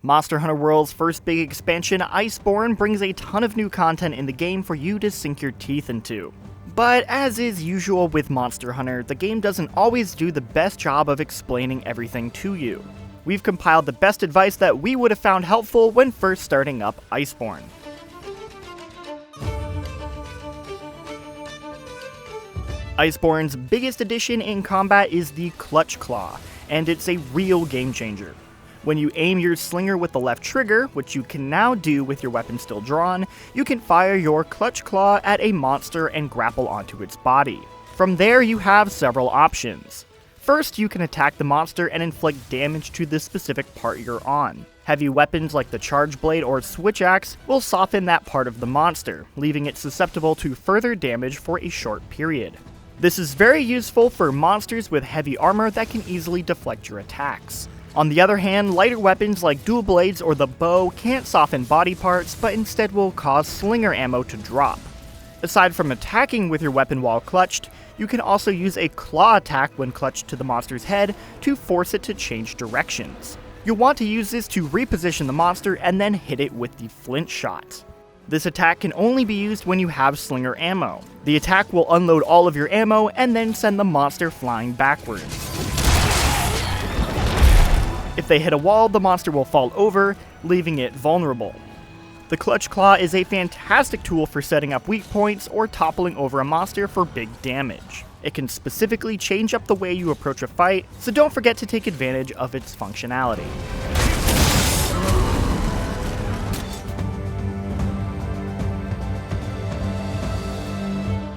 Monster Hunter World's first big expansion, Iceborne, brings a ton of new content in the game for you to sink your teeth into. But as is usual with Monster Hunter, the game doesn't always do the best job of explaining everything to you. We've compiled the best advice that we would have found helpful when first starting up Iceborne. Iceborne's biggest addition in combat is the Clutch Claw, and it's a real game changer. When you aim your slinger with the left trigger, which you can now do with your weapon still drawn, you can fire your Clutch Claw at a monster and grapple onto its body. From there, you have several options. First, you can attack the monster and inflict damage to the specific part you're on. Heavy weapons like the Charge Blade or Switch Axe will soften that part of the monster, leaving it susceptible to further damage for a short period. This is very useful for monsters with heavy armor that can easily deflect your attacks. On the other hand, lighter weapons like dual blades or the bow can't soften body parts, but instead will cause slinger ammo to drop. Aside from attacking with your weapon while clutched, you can also use a claw attack when clutched to the monster's head to force it to change directions. You'll want to use this to reposition the monster and then hit it with the flint shot. This attack can only be used when you have slinger ammo. The attack will unload all of your ammo and then send the monster flying backwards. If they hit a wall, the monster will fall over, leaving it vulnerable. The Clutch Claw is a fantastic tool for setting up weak points or toppling over a monster for big damage. It can specifically change up the way you approach a fight, so don't forget to take advantage of its functionality.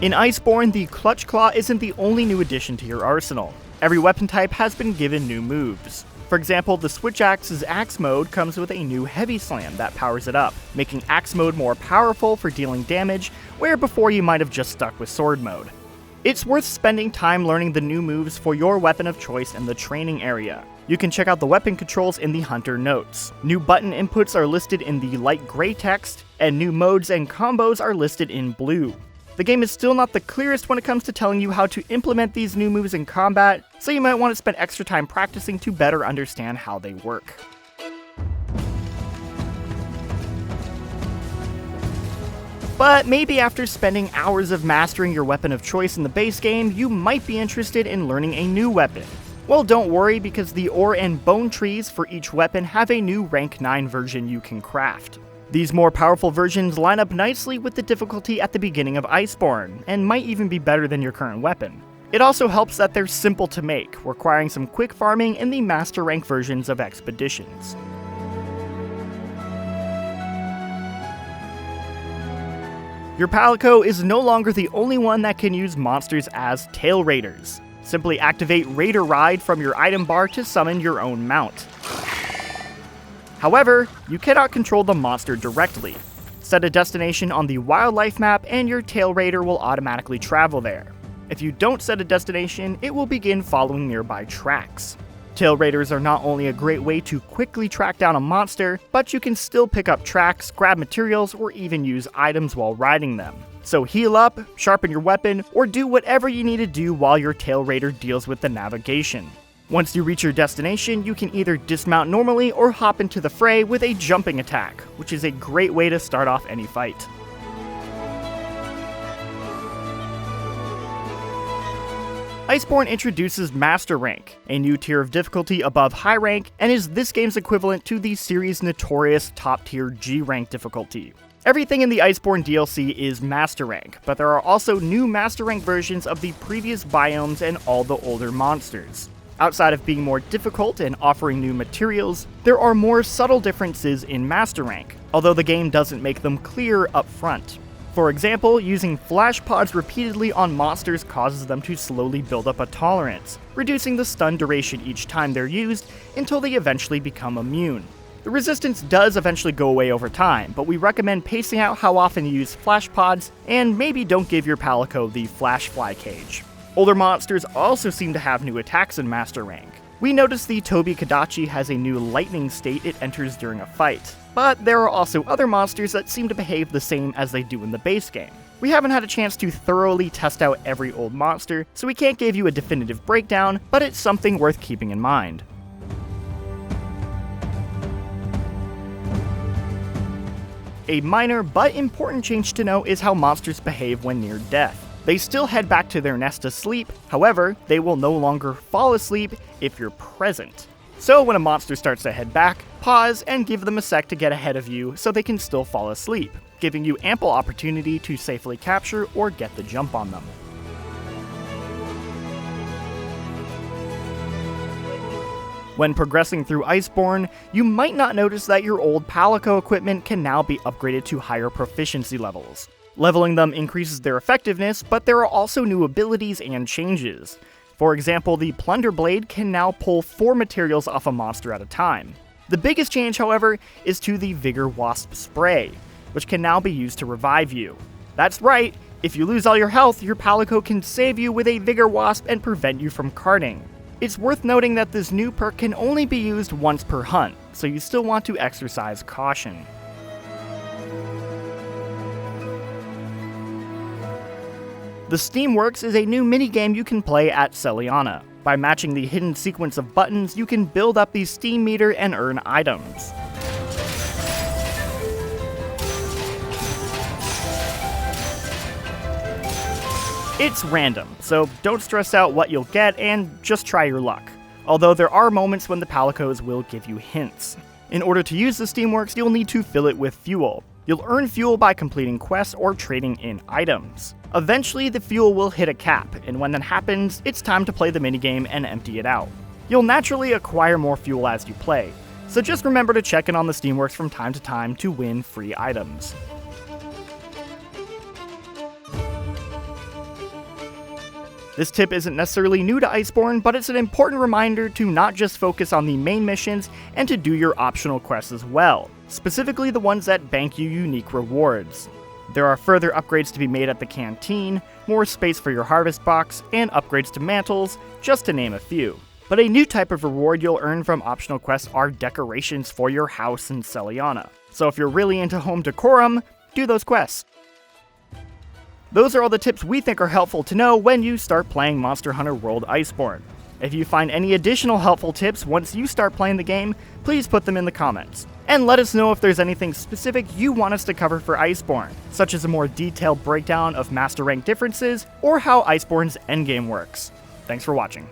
In Iceborne, the Clutch Claw isn't the only new addition to your arsenal. Every weapon type has been given new moves. For example, the Switch Axe's Axe mode comes with a new Heavy Slam that powers it up, making Axe mode more powerful for dealing damage, where before you might have just stuck with Sword mode. It's worth spending time learning the new moves for your weapon of choice in the training area. You can check out the weapon controls in the Hunter notes. New button inputs are listed in the light gray text, and new modes and combos are listed in blue. The game is still not the clearest when it comes to telling you how to implement these new moves in combat, so you might want to spend extra time practicing to better understand how they work. But maybe after spending hours of mastering your weapon of choice in the base game, you might be interested in learning a new weapon. Well, don't worry, because the ore and bone trees for each weapon have a new rank 9 version you can craft. These more powerful versions line up nicely with the difficulty at the beginning of Iceborne, and might even be better than your current weapon. It also helps that they're simple to make, requiring some quick farming in the master rank versions of expeditions. Your PALICO is no longer the only one that can use monsters as TAILRAIDERS. Simply activate Raider Ride from your item bar to summon your own mount. However, you cannot control the monster directly. Set a destination on the wildlife map and your TAILRAIDER will automatically travel there. If you don't set a destination, it will begin following nearby tracks. TAILRAIDERS are not only a great way to quickly track down a monster, but you can still pick up tracks, grab materials, or even use items while riding them. So heal up, sharpen your weapon, or do whatever you need to do while your TAILRAIDER deals with the navigation. Once you reach your destination, you can either dismount normally or hop into the fray with a jumping attack, which is a great way to start off any fight. Iceborne introduces Master Rank, a new tier of difficulty above High Rank, and is this game's equivalent to the series' notorious top-tier G Rank difficulty. Everything in the Iceborne DLC is Master Rank, but there are also new Master Rank versions of the previous biomes and all the older monsters. Outside of being more difficult and offering new materials, there are more subtle differences in Master Rank, although the game doesn't make them clear up front. For example, using flash pods repeatedly on monsters causes them to slowly build up a tolerance, reducing the stun duration each time they're used until they eventually become immune. The resistance does eventually go away over time, but we recommend pacing out how often you use flash pods, and maybe don't give your PALICO the flash fly cage. Older monsters also seem to have new attacks in Master Rank. We noticed the Tobi Kadachi has a new lightning state it enters during a fight, but there are also other monsters that seem to behave the same as they do in the base game. We haven't had a chance to thoroughly test out every old monster, so we can't give you a definitive breakdown, but it's something worth keeping in mind. A minor but important change to note is how monsters behave when near death. They still head back to their nest to sleep, however, they will no longer fall asleep if you're present. So when a monster starts to head back, pause and give them a sec to get ahead of you so they can still fall asleep, giving you ample opportunity to safely capture or get the jump on them. When progressing through Iceborne, you might not notice that your old PALICO equipment can now be upgraded to higher proficiency levels. Leveling them increases their effectiveness, but there are also new abilities and changes. For example, the Plunder Blade can now pull 4 materials off a monster at a time. The biggest change, however, is to the Vigor Wasp Spray, which can now be used to revive you. That's right, if you lose all your health, your PALICO can save you with a Vigor Wasp and prevent you from carting. It's worth noting that this new perk can only be used once per hunt, so you still want to exercise caution. The STEAMWORKS is a new minigame you can play at Celiana. By matching the hidden sequence of buttons, you can build up the Steam meter and earn items. It's random, so don't stress out what you'll get and just try your luck. Although there are moments when the Palicos will give you hints. In order to use the STEAMWORKS, you'll need to fill it with fuel. You'll earn fuel by completing quests or trading in items. Eventually, the fuel will hit a cap, and when that happens, it's time to play the minigame and empty it out. You'll naturally acquire more fuel as you play, so just remember to check in on the STEAMWORKS from time to time to win free items. This tip isn't necessarily new to Iceborne, but it's an important reminder to not just focus on the main missions and to do your optional quests as well, specifically the ones that bank you unique rewards. There are further upgrades to be made at the canteen, more space for your harvest box, and upgrades to mantles, just to name a few. But a new type of reward you'll earn from optional quests are decorations for your house in Celiana. So if you're really into home decorum, do those quests. Those are all the tips we think are helpful to know when you start playing Monster Hunter World Iceborne. If you find any additional helpful tips once you start playing the game, please put them in the comments. And let us know if there's anything specific you want us to cover for Iceborne, such as a more detailed breakdown of master rank differences or how Iceborne's endgame works. Thanks for watching.